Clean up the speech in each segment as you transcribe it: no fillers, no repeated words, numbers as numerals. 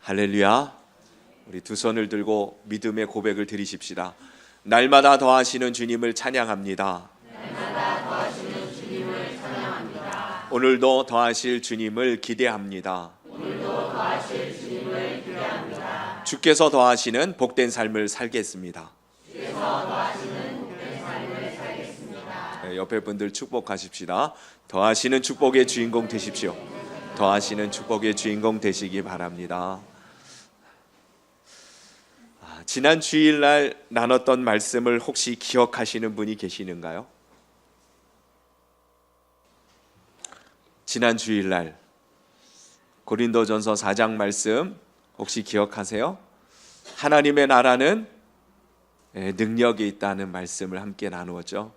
할렐루야. 우리 두 손을 들고 믿음의 고백을 드리십시다. 날마다 더하시는 주님을 찬양합니다. 날마다 더하시는 주님을 찬양합니다. 오늘도 더하실 주님을 기대합니다. 오늘도 더하실 주님을 기대합니다. 주께서 더하시는 복된 삶을 살겠습니다. 주께서 더하시는 복된 삶을 살겠습니다. 네, 옆에 분들 축복하십시다. 더하시는 축복의 주인공 되십시오. 더하시는 축복의 주인공 되시기 바랍니다. 지난 주일날 나눴던 말씀을 혹시 기억하시는 분이 계시는가요? 지난 주일날 고린도전서 4장 말씀 혹시 기억하세요? 하나님의 나라는 능력이 있다는 말씀을 함께 나누었죠.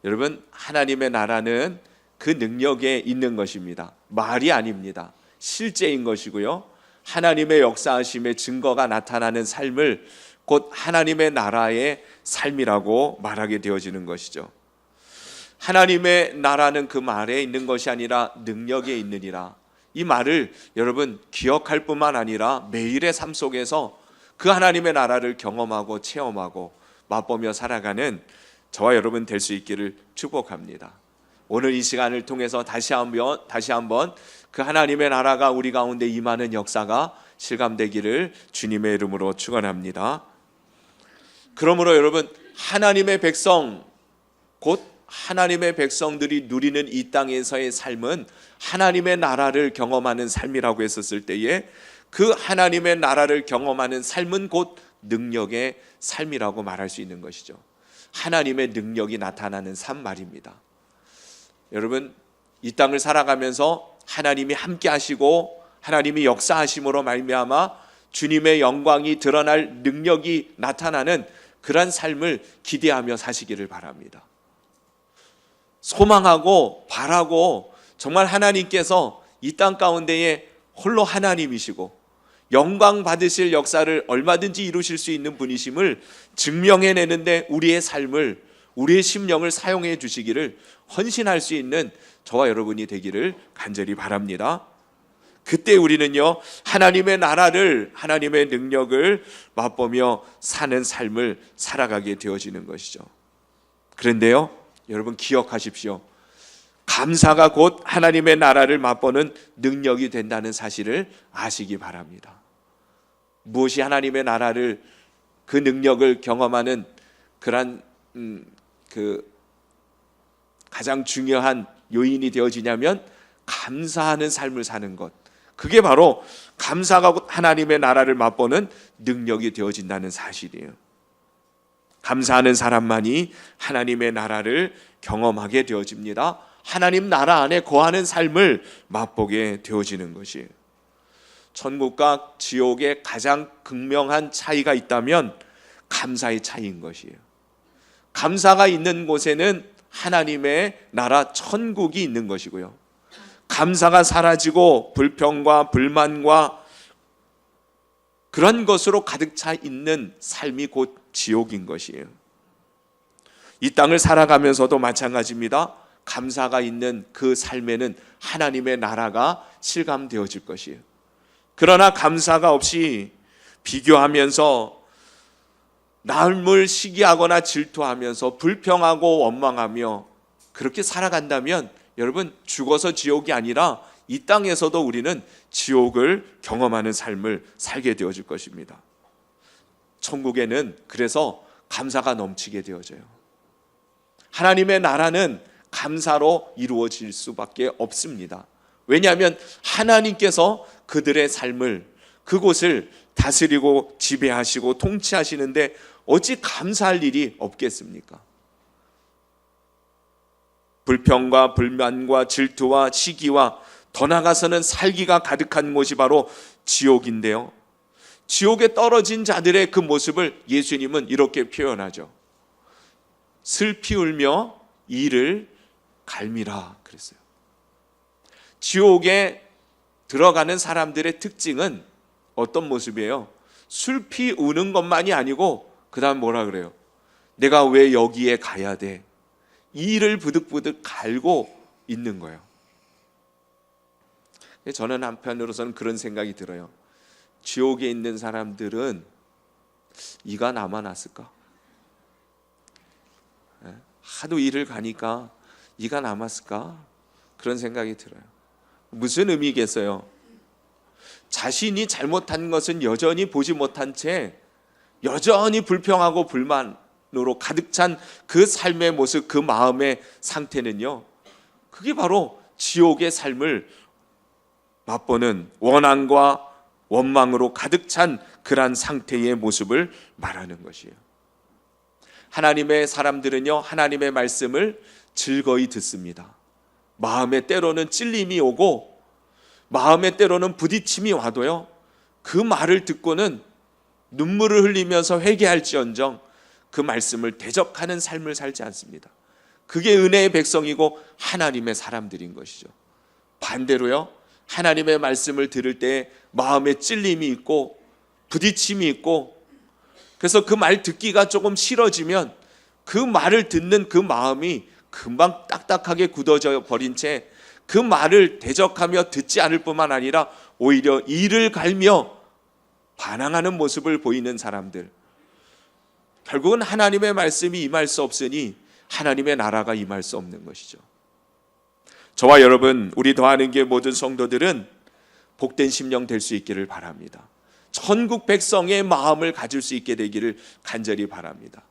여러분, 하나님의 나라는 그 능력에 있는 것입니다. 말이 아닙니다. 실제인 것이고요. 하나님의 역사하심의 증거가 나타나는 삶을 곧 하나님의 나라의 삶이라고 말하게 되어지는 것이죠. 하나님의 나라는 그 말에 있는 것이 아니라 능력에 있느니라. 이 말을 여러분 기억할 뿐만 아니라 매일의 삶 속에서 그 하나님의 나라를 경험하고 체험하고 맛보며 살아가는 저와 여러분 될 수 있기를 축복합니다. 오늘 이 시간을 통해서 다시 한번 그 하나님의 나라가 우리 가운데 임하는 역사가 실감되기를 주님의 이름으로 축원합니다. 그러므로 여러분, 하나님의 백성, 곧 하나님의 백성들이 누리는 이 땅에서의 삶은 하나님의 나라를 경험하는 삶이라고 했었을 때에 그 하나님의 나라를 경험하는 삶은 곧 능력의 삶이라고 말할 수 있는 것이죠. 하나님의 능력이 나타나는 삶 말입니다. 여러분, 이 땅을 살아가면서 하나님이 함께 하시고 하나님이 역사하심으로 말미암아 주님의 영광이 드러날 능력이 나타나는 그러한 삶을 기대하며 사시기를 바랍니다. 소망하고 바라고 정말 하나님께서 이 땅 가운데에 홀로 하나님이시고 영광 받으실 역사를 얼마든지 이루실 수 있는 분이심을 증명해내는데 우리의 삶을, 우리의 심령을 사용해 주시기를 헌신할 수 있는 저와 여러분이 되기를 간절히 바랍니다. 그때 우리는요, 하나님의 나라를, 하나님의 능력을 맛보며 사는 삶을 살아가게 되어지는 것이죠. 그런데요, 여러분 기억하십시오. 감사가 곧 하나님의 나라를 맛보는 능력이 된다는 사실을 아시기 바랍니다. 무엇이 하나님의 나라를, 그 능력을 경험하는 그런 가장 중요한 요인이 되어지냐면 감사하는 삶을 사는 것. 그게 바로 감사가 곧 하나님의 나라를 맛보는 능력이 되어진다는 사실이에요. 감사하는 사람만이 하나님의 나라를 경험하게 되어집니다. 하나님 나라 안에 거하는 삶을 맛보게 되어지는 것이에요. 천국과 지옥의 가장 극명한 차이가 있다면 감사의 차이인 것이에요. 감사가 있는 곳에는 하나님의 나라 천국이 있는 것이고요. 감사가 사라지고 불평과 불만과 그런 것으로 가득 차 있는 삶이 곧 지옥인 것이에요. 이 땅을 살아가면서도 마찬가지입니다. 감사가 있는 그 삶에는 하나님의 나라가 실감되어질 것이에요. 그러나 감사가 없이 비교하면서 남을 시기하거나 질투하면서 불평하고 원망하며 그렇게 살아간다면 여러분 죽어서 지옥이 아니라 이 땅에서도 우리는 지옥을 경험하는 삶을 살게 되어질 것입니다. 천국에는 그래서 감사가 넘치게 되어져요. 하나님의 나라는 감사로 이루어질 수밖에 없습니다. 왜냐하면 하나님께서 그들의 삶을, 그곳을 다스리고 지배하시고 통치하시는데 어찌 감사할 일이 없겠습니까? 불평과 불만과 질투와 시기와 더 나아가서는 살기가 가득한 곳이 바로 지옥인데요. 지옥에 떨어진 자들의 그 모습을 예수님은 이렇게 표현하죠. 슬피 울며 이를 갈미라 그랬어요. 지옥에 들어가는 사람들의 특징은 어떤 모습이에요? 슬피 우는 것만이 아니고 그 다음 뭐라 그래요? 내가 왜 여기에 가야 돼? 이를 부득부득 갈고 있는 거예요. 저는 한편으로서는 그런 생각이 들어요. 지옥에 있는 사람들은 이가 남아났을까? 하도 일을 가니까 이가 남았을까? 그런 생각이 들어요. 무슨 의미겠어요? 자신이 잘못한 것은 여전히 보지 못한 채 여전히 불평하고 불만으로 가득 찬 그 삶의 모습, 그 마음의 상태는요, 그게 바로 지옥의 삶을 맛보는 원한과 원망으로 가득 찬 그러한 상태의 모습을 말하는 것이에요. 하나님의 사람들은요, 하나님의 말씀을 즐거이 듣습니다. 마음에 때로는 찔림이 오고 마음에 때로는 부딪힘이 와도요, 그 말을 듣고는 눈물을 흘리면서 회개할지언정 그 말씀을 대적하는 삶을 살지 않습니다. 그게 은혜의 백성이고 하나님의 사람들인 것이죠. 반대로요, 하나님의 말씀을 들을 때 마음에 찔림이 있고 부딪힘이 있고, 그래서 그 말 듣기가 조금 싫어지면 그 말을 듣는 그 마음이 금방 딱딱하게 굳어져 버린 채 그 말을 대적하며 듣지 않을 뿐만 아니라 오히려 이를 갈며 반항하는 모습을 보이는 사람들, 결국은 하나님의 말씀이 임할 수 없으니 하나님의 나라가 임할 수 없는 것이죠. 저와 여러분, 우리 더하는 게 모든 성도들은 복된 심령 될 수 있기를 바랍니다. 천국 백성의 마음을 가질 수 있게 되기를 간절히 바랍니다.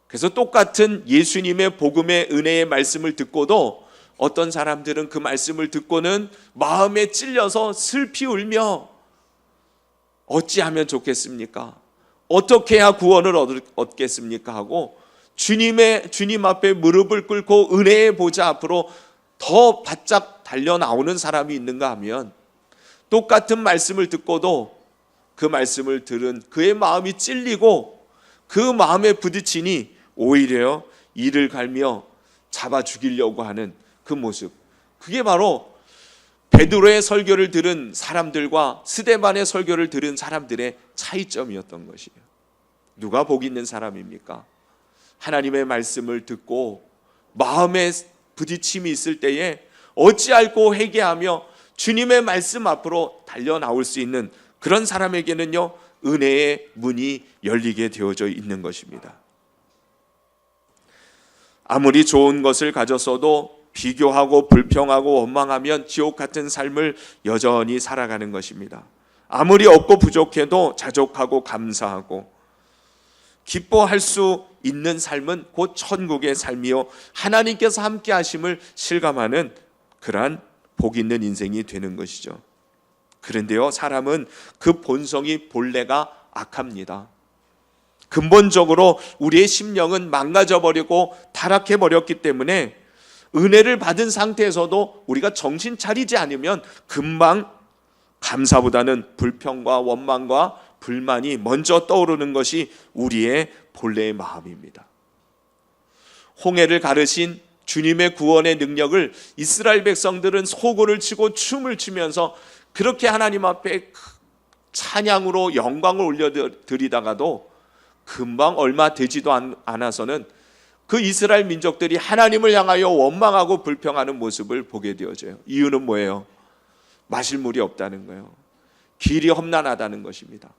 그래서 똑같은 예수님의 복음의 은혜의 말씀을 듣고도 어떤 사람들은 그 말씀을 듣고는 마음에 찔려서 슬피 울며 어찌하면 좋겠습니까? 어떻게 해야 구원을 얻겠습니까? 하고 주님 앞에 무릎을 꿇고 은혜의 보좌 앞으로 더 바짝 달려 나오는 사람이 있는가 하면, 똑같은 말씀을 듣고도 그 말씀을 들은 그의 마음이 찔리고 그 마음에 부딪히니 오히려 이를 갈며 잡아 죽이려고 하는 그 모습, 그게 바로 베드로의 설교를 들은 사람들과 스데반의 설교를 들은 사람들의 차이점이었던 것이에요. 누가 복 있는 사람입니까? 하나님의 말씀을 듣고 마음에 부딪힘이 있을 때에 어찌할꼬 회개하며 주님의 말씀 앞으로 달려 나올 수 있는 그런 사람에게는요, 은혜의 문이 열리게 되어져 있는 것입니다. 아무리 좋은 것을 가졌어도 비교하고 불평하고 원망하면 지옥 같은 삶을 여전히 살아가는 것입니다. 아무리 없고 부족해도 자족하고 감사하고 기뻐할 수 있는 삶은 곧 천국의 삶이요, 하나님께서 함께 하심을 실감하는 그러한 복 있는 인생이 되는 것이죠. 그런데요, 사람은 그 본성이 본래가 악합니다. 근본적으로 우리의 심령은 망가져버리고 타락해버렸기 때문에 은혜를 받은 상태에서도 우리가 정신 차리지 않으면 금방 감사보다는 불평과 원망과 불만이 먼저 떠오르는 것이 우리의 본래의 마음입니다. 홍해를 가르신 주님의 구원의 능력을 이스라엘 백성들은 소고를 치고 춤을 추면서 그렇게 하나님 앞에 찬양으로 영광을 올려드리다가도 금방 얼마 되지도 않아서는 그 이스라엘 민족들이 하나님을 향하여 원망하고 불평하는 모습을 보게 되어져요. 이유는 뭐예요? 마실 물이 없다는 거예요. 길이 험난하다는 것입니다.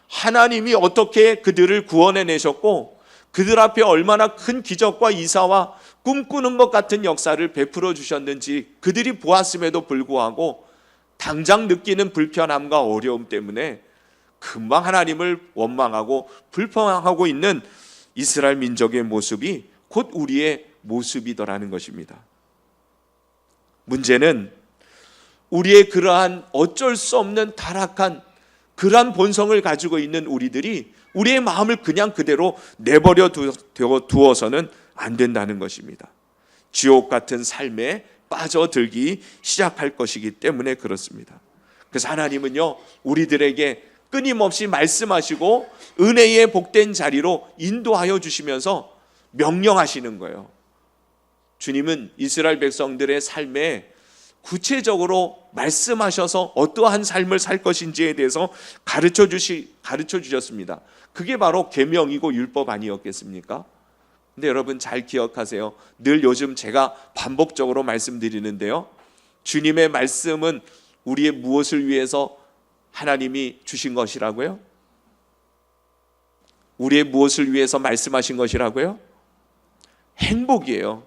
하나님이 어떻게 그들을 구원해내셨고 그들 앞에 얼마나 큰 기적과 이사와 꿈꾸는 것 같은 역사를 베풀어 주셨는지 그들이 보았음에도 불구하고 당장 느끼는 불편함과 어려움 때문에 금방 하나님을 원망하고 불평하고 있는 이스라엘 민족의 모습이 곧 우리의 모습이더라는 것입니다. 문제는 우리의 그러한 어쩔 수 없는 타락한 그러한 본성을 가지고 있는 우리들이 우리의 마음을 그냥 그대로 내버려 두어서는 안 된다는 것입니다. 지옥 같은 삶에 빠져들기 시작할 것이기 때문에 그렇습니다. 그래서 하나님은요, 우리들에게 끊임없이 말씀하시고 은혜의 복된 자리로 인도하여 주시면서 명령하시는 거예요. 주님은 이스라엘 백성들의 삶에 구체적으로 말씀하셔서 어떠한 삶을 살 것인지에 대해서 가르쳐 주셨습니다. 그게 바로 계명이고 율법 아니었겠습니까? 근데 여러분 잘 기억하세요. 늘 요즘 제가 반복적으로 말씀드리는데요, 주님의 말씀은 우리의 무엇을 위해서 하나님이 주신 것이라고요? 우리의 무엇을 위해서 말씀하신 것이라고요? 행복이에요.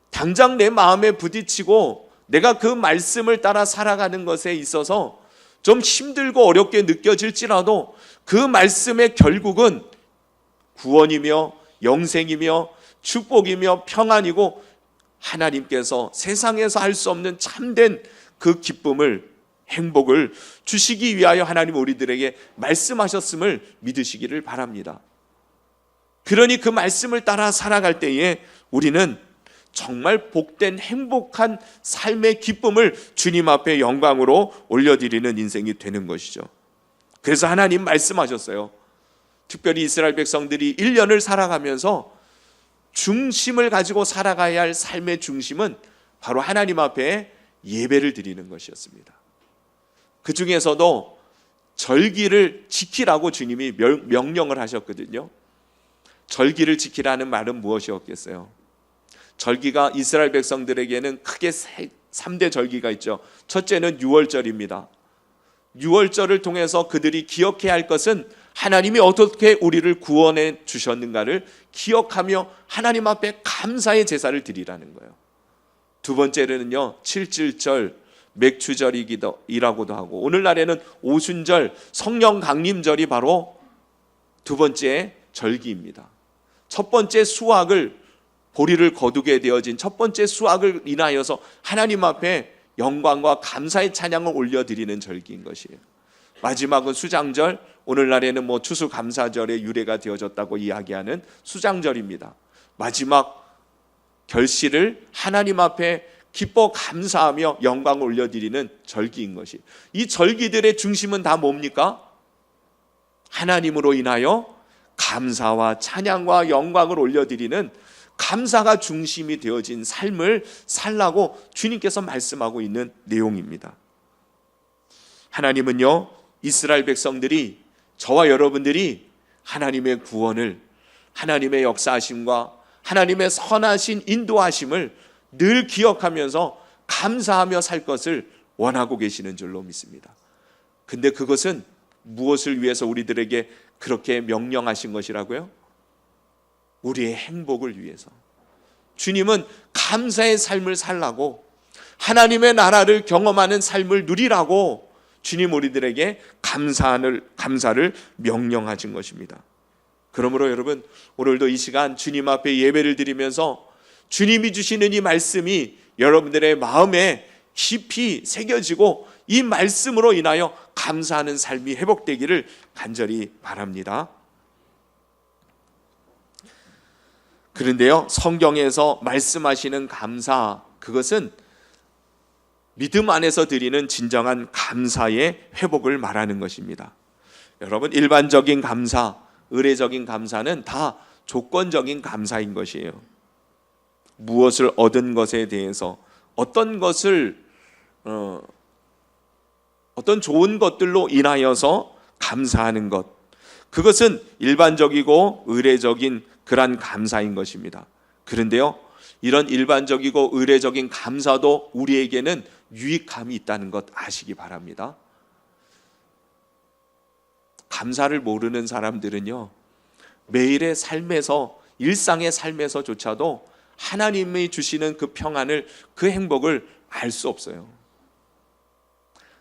당장 내 마음에 부딪히고 내가 그 말씀을 따라 살아가는 것에 있어서 좀 힘들고 어렵게 느껴질지라도 그 말씀의 결국은 구원이며 영생이며 축복이며 평안이고 하나님께서 세상에서 할 수 없는 참된 그 기쁨을, 행복을 주시기 위하여 하나님 우리들에게 말씀하셨음을 믿으시기를 바랍니다. 그러니 그 말씀을 따라 살아갈 때에 우리는 정말 복된 행복한 삶의 기쁨을 주님 앞에 영광으로 올려드리는 인생이 되는 것이죠. 그래서 하나님 말씀하셨어요. 특별히 이스라엘 백성들이 1년을 살아가면서 중심을 가지고 살아가야 할 삶의 중심은 바로 하나님 앞에 예배를 드리는 것이었습니다. 그 중에서도 절기를 지키라고 주님이 명령을 하셨거든요. 절기를 지키라는 말은 무엇이었겠어요? 절기가 이스라엘 백성들에게는 크게 3대 절기가 있죠. 첫째는 유월절입니다. 유월절을 통해서 그들이 기억해야 할 것은 하나님이 어떻게 우리를 구원해 주셨는가를 기억하며 하나님 앞에 감사의 제사를 드리라는 거예요. 두 번째는요, 칠칠절, 맥추절이라고도 하고, 오늘날에는 오순절, 성령 강림절이 바로 두 번째 절기입니다. 첫 번째 수확을, 보리를 거두게 되어진 첫 번째 수확을 인하여서 하나님 앞에 영광과 감사의 찬양을 올려드리는 절기인 것이에요. 마지막은 수장절, 오늘날에는 추수감사절의 유래가 되어졌다고 이야기하는 수장절입니다. 마지막 결실을 하나님 앞에 기뻐 감사하며 영광을 올려드리는 절기인 것이, 이 절기들의 중심은 다 뭡니까? 하나님으로 인하여 감사와 찬양과 영광을 올려드리는 감사가 중심이 되어진 삶을 살라고 주님께서 말씀하고 있는 내용입니다. 하나님은요, 이스라엘 백성들이, 저와 여러분들이 하나님의 구원을, 하나님의 역사하심과 하나님의 선하신 인도하심을 늘 기억하면서 감사하며 살 것을 원하고 계시는 줄로 믿습니다. 근데 그것은 무엇을 위해서 우리들에게 그렇게 명령하신 것이라고요? 우리의 행복을 위해서. 주님은 감사의 삶을 살라고, 하나님의 나라를 경험하는 삶을 누리라고 주님 우리들에게 감사를 명령하신 것입니다. 그러므로 여러분, 오늘도 이 시간 주님 앞에 예배를 드리면서 주님이 주시는 이 말씀이 여러분들의 마음에 깊이 새겨지고 이 말씀으로 인하여 감사하는 삶이 회복되기를 간절히 바랍니다. 그런데요, 성경에서 말씀하시는 감사, 그것은 믿음 안에서 드리는 진정한 감사의 회복을 말하는 것입니다. 여러분, 일반적인 감사, 의례적인 감사는 다 조건적인 감사인 것이에요. 무엇을 얻은 것에 대해서, 어떤 좋은 것들로 인하여서 감사하는 것, 그것은 일반적이고 의례적인 그러한 감사인 것입니다. 그런데요, 이런 일반적이고 의례적인 감사도 우리에게는 유익함이 있다는 것 아시기 바랍니다. 감사를 모르는 사람들은요, 매일의 삶에서, 일상의 삶에서조차도 하나님이 주시는 그 평안을, 그 행복을 알 수 없어요.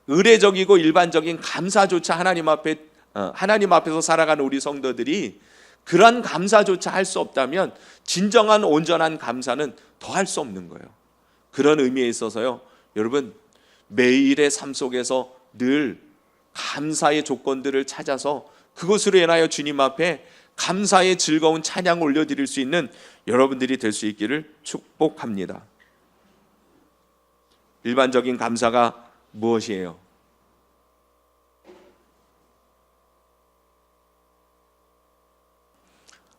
의례적이고 일반적인 감사조차 하나님 앞에서 살아가는 우리 성도들이 그러한 감사조차 할 수 없다면 진정한 온전한 감사는 더 할 수 없는 거예요. 그런 의미에 있어서요, 여러분, 매일의 삶 속에서 늘 감사의 조건들을 찾아서 그것으로 인하여 주님 앞에 감사의 즐거운 찬양을 올려드릴 수 있는 여러분들이 될 수 있기를 축복합니다. 일반적인 감사가 무엇이에요?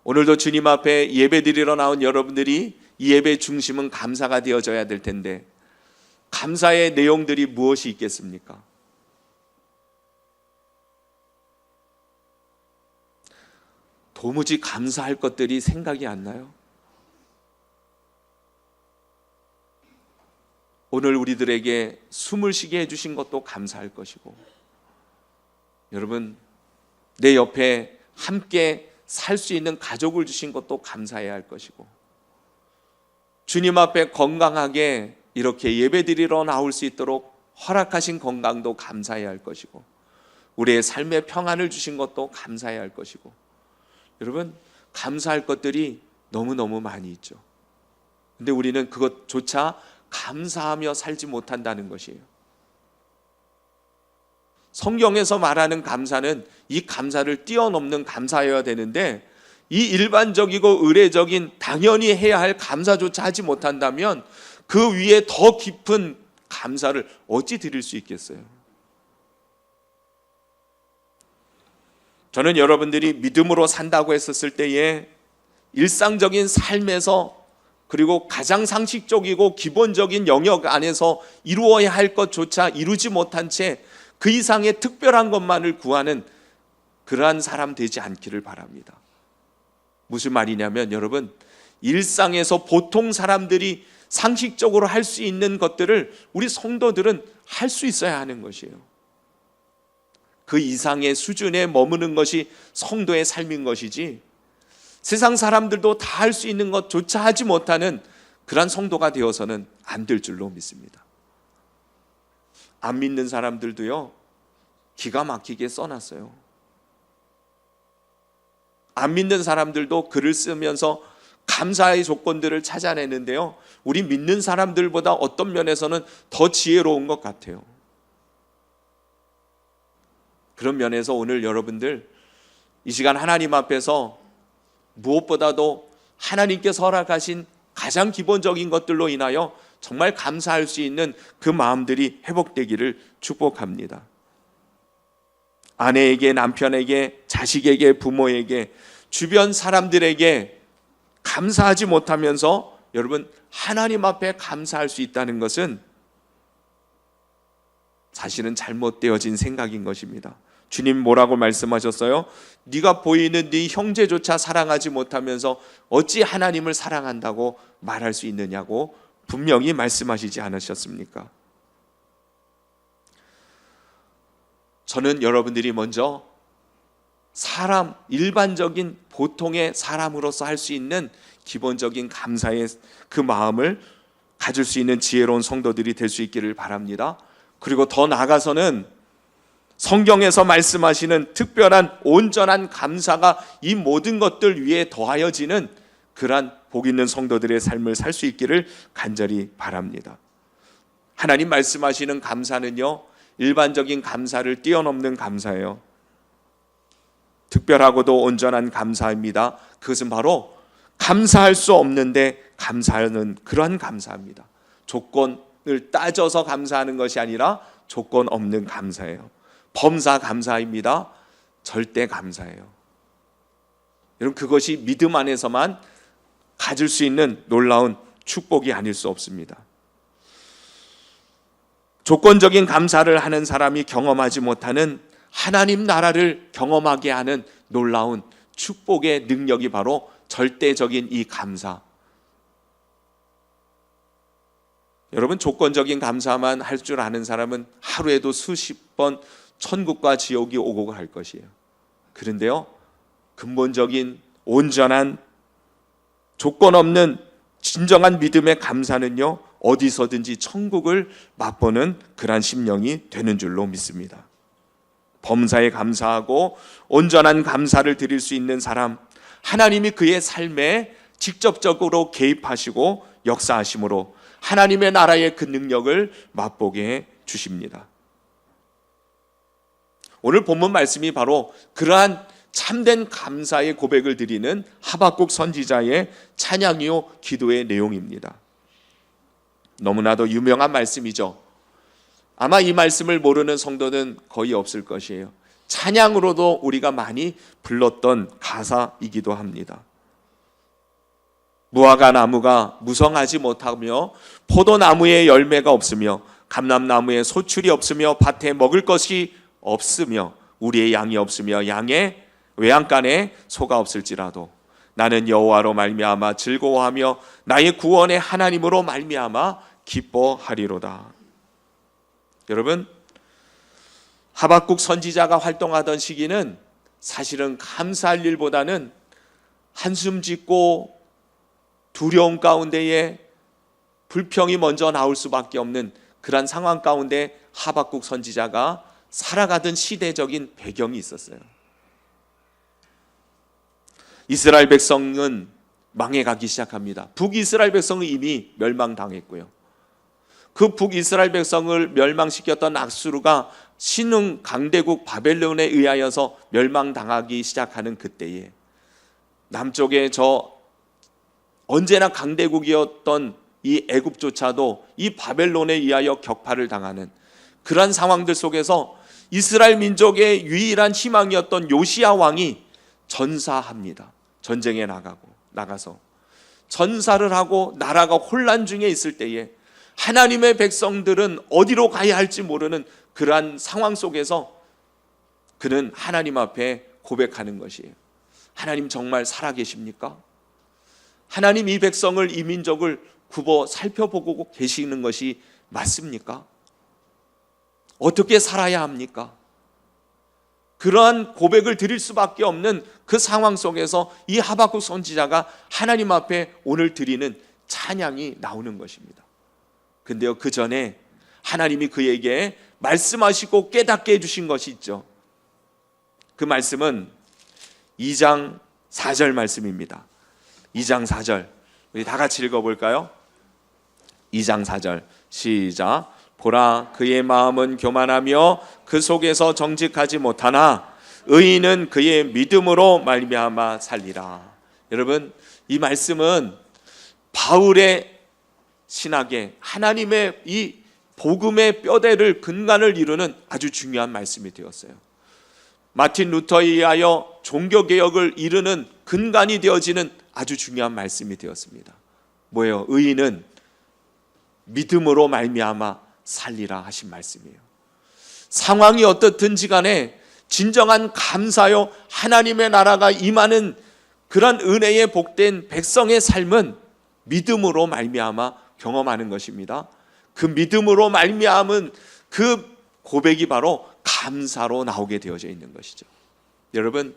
오늘도 주님 앞에 예배드리러 나온 여러분들이 이 예배의 중심은 감사가 되어져야 될 텐데, 감사의 내용들이 무엇이 있겠습니까? 도무지 감사할 것들이 생각이 안 나요. 오늘 우리들에게 숨을 쉬게 해주신 것도 감사할 것이고, 여러분, 내 옆에 함께 살 수 있는 가족을 주신 것도 감사해야 할 것이고, 주님 앞에 건강하게 이렇게 예배드리러 나올 수 있도록 허락하신 건강도 감사해야 할 것이고, 우리의 삶의 평안을 주신 것도 감사해야 할 것이고, 여러분, 감사할 것들이 너무너무 많이 있죠. 근데 우리는 그것조차 감사하며 살지 못한다는 것이에요. 성경에서 말하는 감사는 이 감사를 뛰어넘는 감사여야 되는데, 이 일반적이고 의례적인 당연히 해야 할 감사조차 하지 못한다면 그 위에 더 깊은 감사를 어찌 드릴 수 있겠어요? 저는 여러분들이 믿음으로 산다고 했었을 때에 일상적인 삶에서, 그리고 가장 상식적이고 기본적인 영역 안에서 이루어야 할 것조차 이루지 못한 채 그 이상의 특별한 것만을 구하는 그러한 사람 되지 않기를 바랍니다. 무슨 말이냐면, 여러분, 일상에서 보통 사람들이 상식적으로 할 수 있는 것들을 우리 성도들은 할 수 있어야 하는 것이에요. 그 이상의 수준에 머무는 것이 성도의 삶인 것이지, 세상 사람들도 다 할 수 있는 것조차 하지 못하는 그런 성도가 되어서는 안 될 줄로 믿습니다. 안 믿는 사람들도요, 기가 막히게 써놨어요. 안 믿는 사람들도 글을 쓰면서 감사의 조건들을 찾아내는데요, 우리 믿는 사람들보다 어떤 면에서는 더 지혜로운 것 같아요. 그런 면에서 오늘 여러분들 이 시간 하나님 앞에서 무엇보다도 하나님께서 허락하신 가장 기본적인 것들로 인하여 정말 감사할 수 있는 그 마음들이 회복되기를 축복합니다. 아내에게, 남편에게, 자식에게, 부모에게, 주변 사람들에게 감사하지 못하면서 여러분, 하나님 앞에 감사할 수 있다는 것은 사실은 잘못되어진 생각인 것입니다. 주님 뭐라고 말씀하셨어요? 네가 보이는 네 형제조차 사랑하지 못하면서 어찌 하나님을 사랑한다고 말할 수 있느냐고 분명히 말씀하시지 않으셨습니까? 저는 여러분들이 먼저 사람, 일반적인 보통의 사람으로서 할 수 있는 기본적인 감사의 그 마음을 가질 수 있는 지혜로운 성도들이 될 수 있기를 바랍니다. 그리고 더 나아가서는 성경에서 말씀하시는 특별한 온전한 감사가 이 모든 것들 위에 더하여지는 그러한 복 있는 성도들의 삶을 살 수 있기를 간절히 바랍니다. 하나님 말씀하시는 감사는요, 일반적인 감사를 뛰어넘는 감사예요. 특별하고도 온전한 감사입니다. 그것은 바로 감사할 수 없는데 감사하는 그러한 감사입니다. 조건을 따져서 감사하는 것이 아니라 조건 없는 감사예요. 범사 감사입니다. 절대 감사예요. 여러분, 그것이 믿음 안에서만 가질 수 있는 놀라운 축복이 아닐 수 없습니다. 조건적인 감사를 하는 사람이 경험하지 못하는 하나님 나라를 경험하게 하는 놀라운 축복의 능력이 바로 절대적인 이 감사. 여러분, 조건적인 감사만 할 줄 아는 사람은 하루에도 수십 번 천국과 지옥이 오고 갈 것이에요. 그런데요, 근본적인 온전한 조건 없는 진정한 믿음의 감사는요, 어디서든지 천국을 맛보는 그러한 심령이 되는 줄로 믿습니다. 범사에 감사하고 온전한 감사를 드릴 수 있는 사람, 하나님이 그의 삶에 직접적으로 개입하시고 역사하심으로 하나님의 나라의 그 능력을 맛보게 해 주십니다. 오늘 본문 말씀이 바로 그러한 참된 감사의 고백을 드리는 하박국 선지자의 찬양이요 기도의 내용입니다. 너무나도 유명한 말씀이죠. 아마 이 말씀을 모르는 성도는 거의 없을 것이에요. 찬양으로도 우리가 많이 불렀던 가사이기도 합니다. 무화과 나무가 무성하지 못하며 포도나무에 열매가 없으며 감람나무에 소출이 없으며 밭에 먹을 것이 없으며 우리의 양이 없으며 양의 외양간에 소가 없을지라도 나는 여호와로 말미암아 즐거워하며 나의 구원의 하나님으로 말미암아 기뻐하리로다. 여러분, 하박국 선지자가 활동하던 시기는 사실은 감사할 일보다는 한숨 짓고 두려움 가운데에 불평이 먼저 나올 수밖에 없는 그런 상황 가운데 하박국 선지자가 살아가던 시대적인 배경이 있었어요. 이스라엘 백성은 망해가기 시작합니다. 북이스라엘 백성은 이미 멸망당했고요. 그 북이스라엘 백성을 멸망시켰던 앗수르가 신흥 강대국 바벨론에 의하여서 멸망당하기 시작하는 그때에 남쪽에 언제나 강대국이었던 이 애굽조차도 이 바벨론에 의하여 격파를 당하는 그러한 상황들 속에서 이스라엘 민족의 유일한 희망이었던 요시야 왕이 전사합니다. 전쟁에 나가서 전사를 하고 나라가 혼란 중에 있을 때에 하나님의 백성들은 어디로 가야 할지 모르는 그러한 상황 속에서 그는 하나님 앞에 고백하는 것이에요. 하나님 정말 살아계십니까? 하나님 이 백성을, 이 민족을 굽어 살펴보고 계시는 것이 맞습니까? 어떻게 살아야 합니까? 그러한 고백을 드릴 수밖에 없는 그 상황 속에서 이 하박국 선지자가 하나님 앞에 오늘 드리는 찬양이 나오는 것입니다. 근데요, 그 전에 하나님이 그에게 말씀하시고 깨닫게 해주신 것이 있죠. 그 말씀은 2장 4절 말씀입니다. 2장 4절 우리 다 같이 읽어볼까요? 2장 4절 시작. 보라, 그의 마음은 교만하며 그 속에서 정직하지 못하나 의인은 그의 믿음으로 말미암아 살리라. 여러분, 이 말씀은 바울의 신학에 하나님의 이 복음의 뼈대를 근간을 이루는 아주 중요한 말씀이 되었어요. 마틴 루터에 의하여 종교개혁을 이루는 근간이 되어지는 아주 중요한 말씀이 되었습니다. 뭐예요? 의인은 믿음으로 말미암아 살리라 하신 말씀이에요. 상황이 어떻든지 간에 진정한 감사요 하나님의 나라가 임하는 그런 은혜에 복된 백성의 삶은 믿음으로 말미암아 경험하는 것입니다. 그 믿음으로 말미암은 그 고백이 바로 감사로 나오게 되어져 있는 것이죠. 여러분,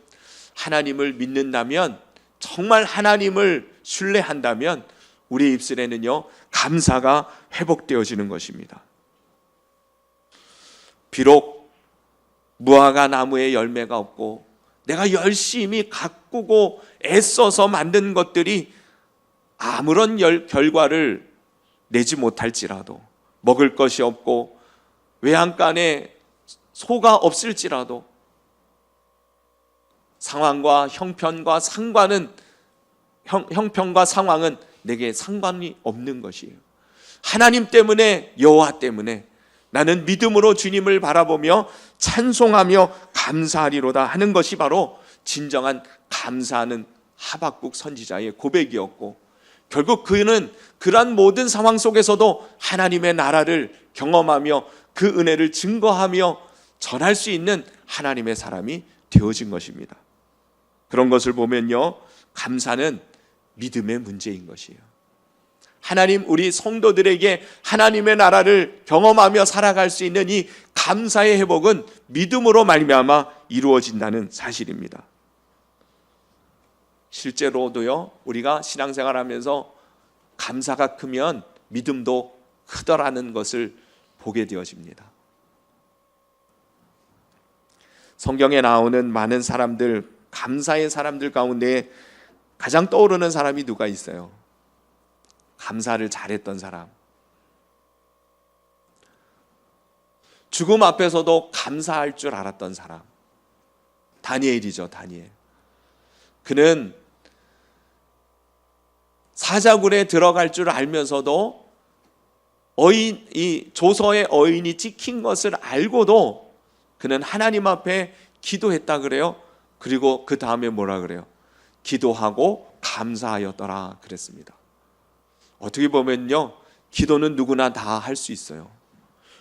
하나님을 믿는다면, 정말 하나님을 신뢰한다면 우리의 입술에는요 감사가 회복되어지는 것입니다. 비록 무화과 나무에 열매가 없고 내가 열심히 가꾸고 애써서 만든 것들이 아무런 결과를 내지 못할지라도, 먹을 것이 없고 외양간에 소가 없을지라도 상황과 형편과 상황은 내게 상관이 없는 것이에요. 하나님 때문에, 여호와 때문에 나는 믿음으로 주님을 바라보며 찬송하며 감사하리로다 하는 것이 바로 진정한 감사하는 하박국 선지자의 고백이었고, 결국 그는 그러한 모든 상황 속에서도 하나님의 나라를 경험하며 그 은혜를 증거하며 전할 수 있는 하나님의 사람이 되어진 것입니다. 그런 것을 보면요, 감사는 믿음의 문제인 것이에요. 하나님, 우리 성도들에게 하나님의 나라를 경험하며 살아갈 수 있는 이 감사의 회복은 믿음으로 말미암아 이루어진다는 사실입니다. 실제로도요, 우리가 신앙생활하면서 감사가 크면 믿음도 크더라는 것을 보게 되어집니다. 성경에 나오는 많은 사람들, 감사의 사람들 가운데 가장 떠오르는 사람이 누가 있어요? 감사를 잘했던 사람. 죽음 앞에서도 감사할 줄 알았던 사람. 다니엘이죠, 다니엘. 그는 사자굴에 들어갈 줄 알면서도 이 조서의 어인이 찍힌 것을 알고도 그는 하나님 앞에 기도했다 그래요. 그리고 그 다음에 뭐라 그래요? 기도하고 감사하였더라 그랬습니다. 어떻게 보면요, 기도는 누구나 다 할 수 있어요.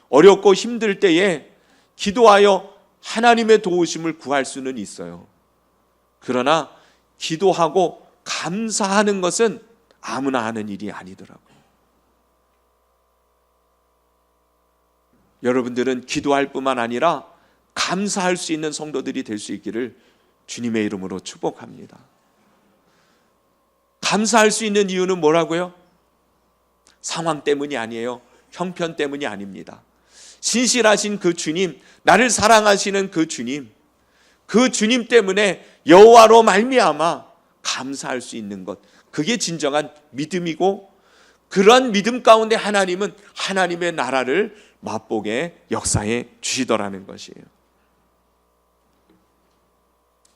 어렵고 힘들 때에 기도하여 하나님의 도우심을 구할 수는 있어요. 그러나 기도하고 감사하는 것은 아무나 하는 일이 아니더라고요. 여러분들은 기도할 뿐만 아니라 감사할 수 있는 성도들이 될 수 있기를 주님의 이름으로 축복합니다. 감사할 수 있는 이유는 뭐라고요? 상황 때문이 아니에요. 형편 때문이 아닙니다. 신실하신 그 주님, 나를 사랑하시는 그 주님 때문에 여호와로 말미암아 감사할 수 있는 것, 그게 진정한 믿음이고, 그런 믿음 가운데 하나님은 하나님의 나라를 맛보게 역사해 주시더라는 것이에요.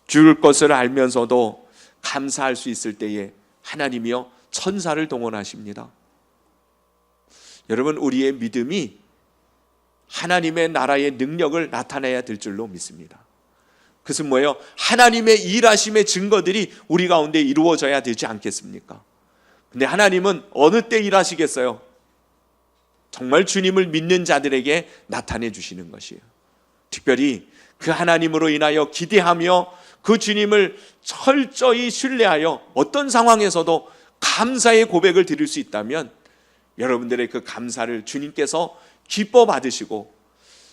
죽을 것을 알면서도 감사할 수 있을 때에 하나님이여 천사를 동원하십니다. 여러분, 우리의 믿음이 하나님의 나라의 능력을 나타내야 될 줄로 믿습니다. 그것은 뭐예요? 하나님의 일하심의 증거들이 우리 가운데 이루어져야 되지 않겠습니까? 근데 하나님은 어느 때 일하시겠어요? 정말 주님을 믿는 자들에게 나타내 주시는 것이에요. 특별히 그 하나님으로 인하여 기대하며 그 주님을 철저히 신뢰하여 어떤 상황에서도 감사의 고백을 드릴 수 있다면, 여러분들의 그 감사를 주님께서 기뻐 받으시고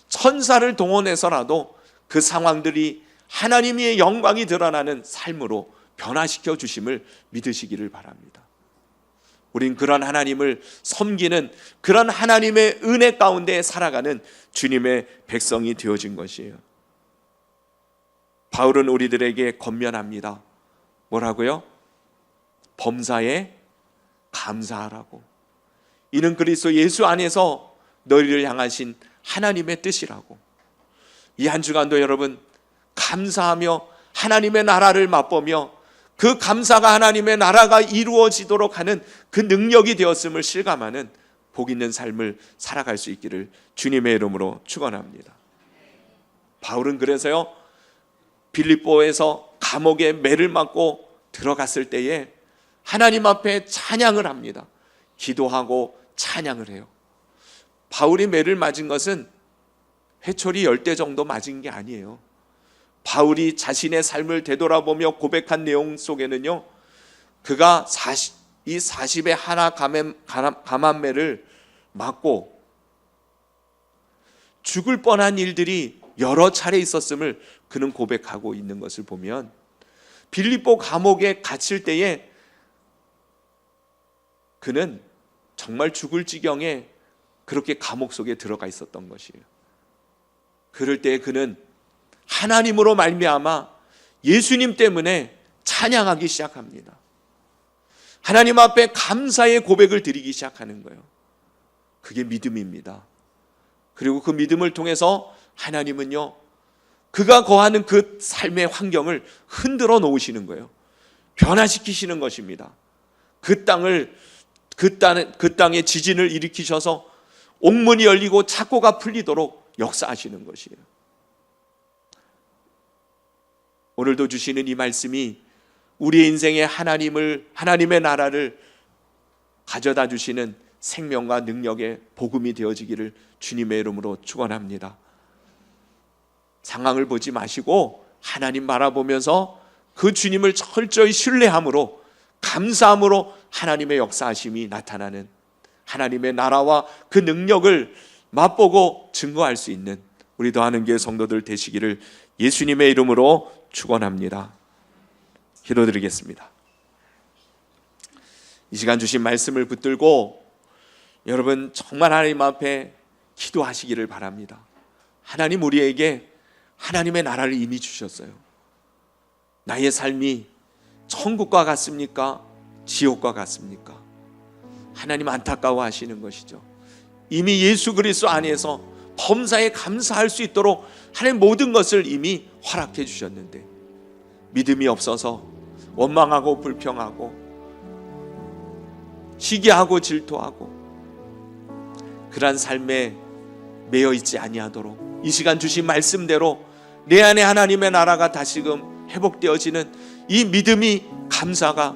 천사를 동원해서라도 그 상황들이 하나님의 영광이 드러나는 삶으로 변화시켜 주심을 믿으시기를 바랍니다. 우린 그런 하나님을 섬기는, 그런 하나님의 은혜 가운데 살아가는 주님의 백성이 되어진 것이에요. 바울은 우리들에게 권면합니다. 뭐라고요? 범사에 감사하라고. 이는 그리스도 예수 안에서 너희를 향하신 하나님의 뜻이라고. 이 한 주간도 여러분 감사하며 하나님의 나라를 맛보며 그 감사가 하나님의 나라가 이루어지도록 하는 그 능력이 되었음을 실감하는 복 있는 삶을 살아갈 수 있기를 주님의 이름으로 축원합니다. 바울은 그래서요, 빌립보에서 감옥에 매를 맞고 들어갔을 때에 하나님 앞에 찬양을 합니다. 기도하고 찬양을 해요. 바울이 매를 맞은 것은 회초리 10대 정도 맞은 게 아니에요. 바울이 자신의 삶을 되돌아보며 고백한 내용 속에는요, 그가 40에 하나 감한매를 맞고 죽을 뻔한 일들이 여러 차례 있었음을 그는 고백하고 있는 것을 보면, 빌립보 감옥에 갇힐 때에 그는 정말 죽을 지경에 그렇게 감옥 속에 들어가 있었던 것이에요. 그럴 때 그는 하나님으로 말미암아 예수님 때문에 찬양하기 시작합니다. 하나님 앞에 감사의 고백을 드리기 시작하는 거예요. 그게 믿음입니다. 그리고 그 믿음을 통해서 하나님은요, 그가 거하는 그 삶의 환경을 흔들어 놓으시는 거예요. 변화시키시는 것입니다. 그 땅에 지진을 일으키셔서 옥문이 열리고 착고가 풀리도록 역사하시는 것이에요. 오늘도 주시는 이 말씀이 우리의 인생에 하나님의 나라를 가져다 주시는 생명과 능력의 복음이 되어지기를 주님의 이름으로 축원합니다. 상황을 보지 마시고 하나님 바라보면서 그 주님을 철저히 신뢰함으로, 감사함으로 하나님의 역사하심이 나타나는, 하나님의 나라와 그 능력을 맛보고 증거할 수 있는 우리 더하는교회 성도들 되시기를 예수님의 이름으로 축원합니다. 기도드리겠습니다. 이 시간 주신 말씀을 붙들고 여러분 정말 하나님 앞에 기도하시기를 바랍니다. 하나님, 우리에게 하나님의 나라를 이미 주셨어요. 나의 삶이 천국과 같습니까? 지옥과 같습니까? 하나님 안타까워하시는 것이죠. 이미 예수 그리스도 안에서 범사에 감사할 수 있도록 하나님 모든 것을 이미 허락해 주셨는데, 믿음이 없어서 원망하고 불평하고 시기하고 질투하고 그러한 삶에 매여 있지 아니하도록 이 시간 주신 말씀대로 내 안에 하나님의 나라가 다시금 회복되어지는 이 믿음이, 감사가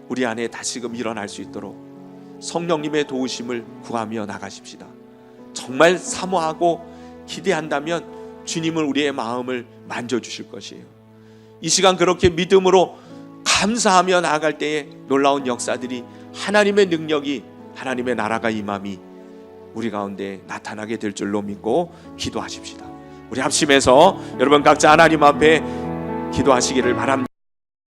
우리 안에 다시금 일어날 수 있도록 성령님의 도우심을 구하며 나가십시다. 정말 사모하고 기대한다면 주님은 우리의 마음을 만져주실 것이에요. 이 시간 그렇게 믿음으로 감사하며 나아갈 때에 놀라운 역사들이, 하나님의 능력이, 하나님의 나라가 임함이 우리 가운데 나타나게 될 줄로 믿고 기도하십시다. 우리 합심해서 여러분 각자 하나님 앞에 기도하시기를 바랍니다.